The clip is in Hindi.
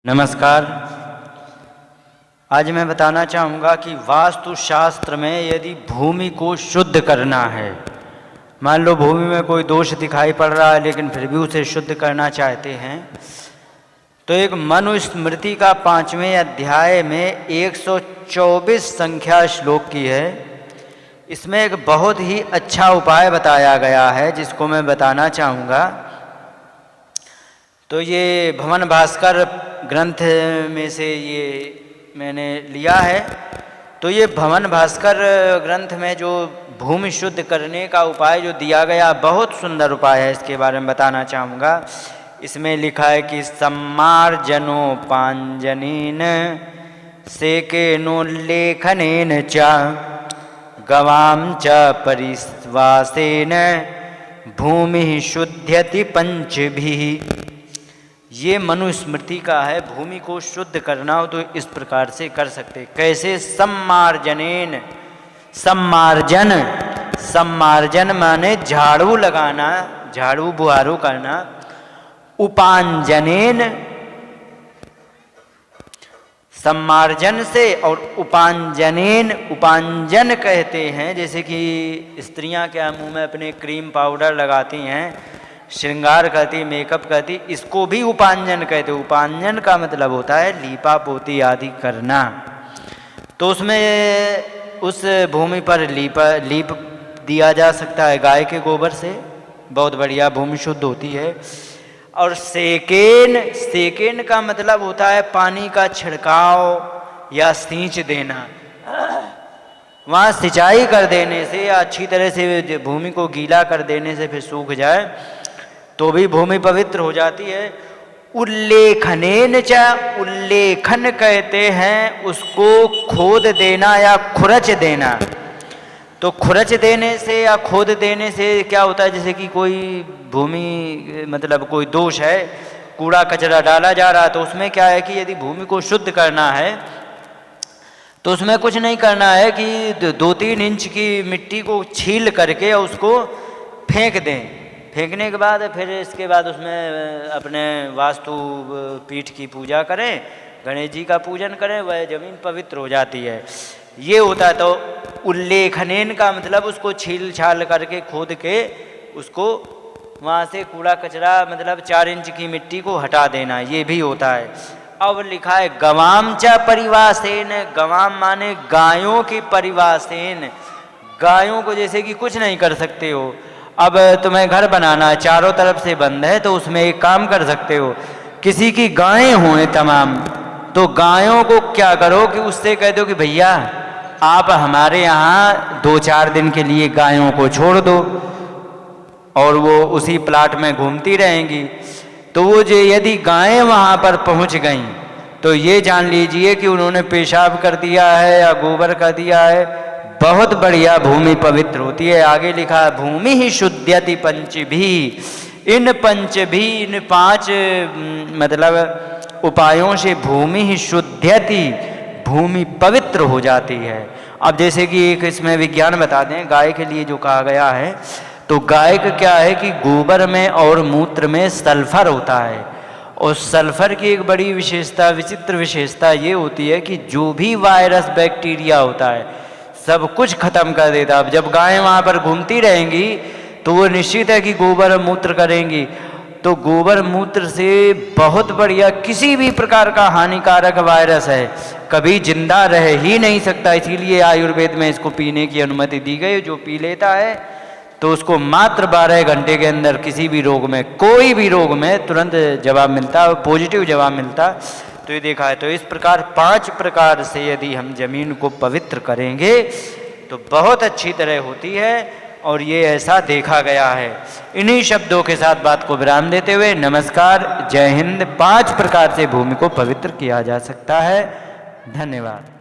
नमस्कार। आज मैं बताना चाहूँगा कि वास्तुशास्त्र में यदि भूमि को शुद्ध करना है, मान लो भूमि में कोई दोष दिखाई पड़ रहा है लेकिन फिर भी उसे शुद्ध करना चाहते हैं, तो एक मनुस्मृति का 5वें अध्याय में 124 संख्या श्लोक की है। इसमें एक बहुत ही अच्छा उपाय बताया गया है जिसको मैं बताना चाहूँगा। तो ये भवन भास्कर ग्रंथ में से ये मैंने लिया है। तो ये भवन भास्कर ग्रंथ में जो भूमि शुद्ध करने का उपाय जो दिया गया, बहुत सुंदर उपाय है, इसके बारे में बताना चाहूँगा। इसमें लिखा है कि सम्मार्जनो पांजनेन सेकेनोल्लेखनेन च गवां च परिवासेन भूमि शुद्ध्यति पंचभिः। ये मनुस्मृति का है। भूमि को शुद्ध करना हो तो इस प्रकार से कर सकते। कैसे? सम्मार्जनेन। सम्मार्जन माने झाड़ू लगाना, झाड़ू बुहारू करना। उपांजनेन, सम्मार्जन से, और उपांजनेन, उपांजन कहते हैं जैसे कि स्त्रियां क्या मुंह में अपने क्रीम पाउडर लगाती हैं, श्रृंगार करती, मेकअप करती, इसको भी उपांजन कहते हैं। उपांजन का मतलब होता है लीपा पोती आदि करना। तो उसमें उस भूमि पर लीप दिया जा सकता है गाय के गोबर से, बहुत बढ़िया भूमि शुद्ध होती है। और सेकेन का मतलब होता है पानी का छिड़काव या सींच देना। वहाँ सिंचाई कर देने से या अच्छी तरह से भूमि को गीला कर देने से फिर सूख जाए तो भी भूमि पवित्र हो जाती है। उल्लेखनेन च, उल्लेखन कहते हैं उसको खोद देना या खुरच देना। तो खुरच देने से या खोद देने से क्या होता है, जैसे कि कोई भूमि मतलब कोई दोष है, कूड़ा कचरा डाला जा रहा, तो उसमें क्या है कि यदि भूमि को शुद्ध करना है तो उसमें कुछ नहीं करना है कि 2-3 इंच की मिट्टी को छील करके उसको फेंक दें। फेंकने के बाद फिर इसके बाद उसमें अपने वास्तु पीठ की पूजा करें, गणेश जी का पूजन करें, वह जमीन पवित्र हो जाती है। ये होता है। तो उल्लेखनेन का मतलब उसको छील छाल करके खोद के उसको वहाँ से कूड़ा कचरा मतलब 4 इंच की मिट्टी को हटा देना, ये भी होता है। अब लिखा है गवाम च परिवासेन। गवाम माने गायों की परिवासेन। गायों को जैसे कि कुछ नहीं कर सकते हो, अब तुम्हें घर बनाना है, चारों तरफ से बंद है, तो उसमें एक काम कर सकते हो, किसी की गायें हों तमाम, तो गायों को क्या करो कि उससे कह दो कि भैया आप हमारे यहाँ 2-4 दिन के लिए गायों को छोड़ दो, और वो उसी प्लाट में घूमती रहेंगी। तो वो जो यदि गायें वहाँ पर पहुँच गईं तो ये जान लीजिए कि उन्होंने पेशाब कर दिया है या गोबर कर दिया है, बहुत बढ़िया भूमि पवित्र होती है। आगे लिखा है भूमि ही शुद्ध्यति पंचभिः। इन 5 मतलब उपायों से भूमि ही शुद्ध्यति, भूमि पवित्र हो जाती है। अब जैसे कि एक इसमें विज्ञान बता दें, गाय के लिए जो कहा गया है, तो गाय का क्या है कि गोबर में और मूत्र में सल्फर होता है, और सल्फर की एक बड़ी विशेषता, विचित्र विशेषता ये होती है कि जो भी वायरस बैक्टीरिया होता है सब कुछ खत्म कर देता। अब जब गायें वहाँ पर घूमती रहेंगी तो वो निश्चित है कि गोबर मूत्र करेंगी, तो गोबर मूत्र से बहुत बढ़िया किसी भी प्रकार का हानिकारक वायरस है कभी जिंदा रह ही नहीं सकता। इसीलिए आयुर्वेद में इसको पीने की अनुमति दी गई। जो पी लेता है तो उसको मात्र 12 घंटे के अंदर किसी भी रोग में, कोई भी रोग में तुरंत जवाब मिलता, पॉजिटिव जवाब मिलता। तो ये देखा है। तो इस प्रकार 5 प्रकार से यदि हम जमीन को पवित्र करेंगे तो बहुत अच्छी तरह होती है, और ये ऐसा देखा गया है। इन्हीं शब्दों के साथ बात को विराम देते हुए नमस्कार, जय हिंद। 5 प्रकार से भूमि को पवित्र किया जा सकता है। धन्यवाद।